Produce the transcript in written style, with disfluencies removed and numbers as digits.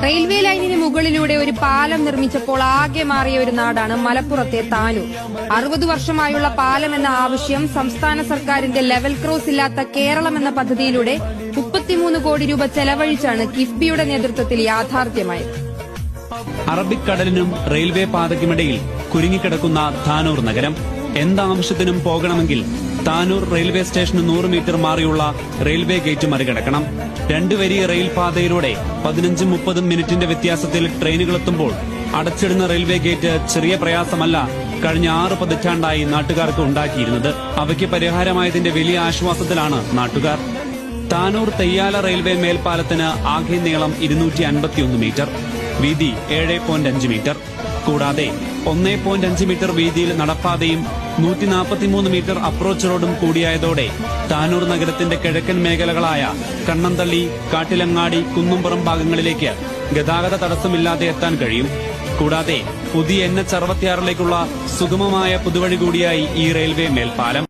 Railway ലൈനിന് മുകളിലൂടെ ഒരു പാലം നിർമ്മിച്ചപ്പോൾ ആകെ മാറിയ ഒരു നാടാണ് മലപ്പുറത്തെ താനൂർ. 60 വർഷമായുള്ള പാലം എന്ന ആവശ്യം സംസ്ഥാന സർക്കാരിന്റെ ലെവൽ ക്രോസ് ഇല്ലാത്ത കേരളം എന്ന പദ്ധതിയിലൂടെ 33 കോടി രൂപ ചെലവഴിച്ചാണ് കിഫ്ബിയുടെ നേതൃത്വത്തിൽ യാഥാർത്ഥ്യമായത്. അറബിക്കടലിനും റെയിൽവേ പാതയ്ക്കുമിടയിൽ കുരുങ്ങിക്കിടക്കുന്ന താനൂർ നഗരം. എന്താവശ്യത്തിനും പോകണമെങ്കിൽ താനൂർ റെയിൽവേ സ്റ്റേഷന് 100 മീറ്റർ മാറിയുള്ള റെയിൽവേ ഗേറ്റ് മറികടക്കണം. 2 വരി റെയിൽ പാതയിലൂടെ 15-30 മിനിറ്റിന്റെ വ്യത്യാസത്തിൽ ട്രെയിനുകളെത്തുമ്പോൾ അടച്ചിടുന്ന റെയിൽവേ ഗേറ്റ് ചെറിയ പ്രയാസമല്ല കഴിഞ്ഞ 6 പതിറ്റാണ്ടായി നാട്ടുകാർക്ക് ഉണ്ടാക്കിയിരുന്നത്. അവയ്ക്ക് പരിഹാരമായതിന്റെ വലിയ ആശ്വാസത്തിലാണ് നാട്ടുകാർ. താനൂർ തെയ്യാല റെയിൽവേ മേൽപ്പാലത്തിന് ആകെ നീളം 251 മീറ്റർ, വീതി 7.5 മീറ്റർ. കൂടാതെ 1.5 മീറ്റർ വീതിയിൽ നടപ്പാതയും 143 മീറ്റർ അപ്രോച്ച് റോഡും കൂടിയായതോടെ താനൂർ നഗരത്തിന്റെ കിഴക്കൻ മേഖലകളായ കണ്ണന്തള്ളി, കാട്ടിലങ്ങാടി, കുന്നുംപുറം ഭാഗങ്ങളിലേക്ക് ഗതാഗത തടസ്സമില്ലാതെ എത്താൻ കഴിയും. കൂടാതെ പുതിയ NH 66 സുഗമമായ പുതുവഴി കൂടിയായി ഈ റെയിൽവേ മേൽപ്പാലം.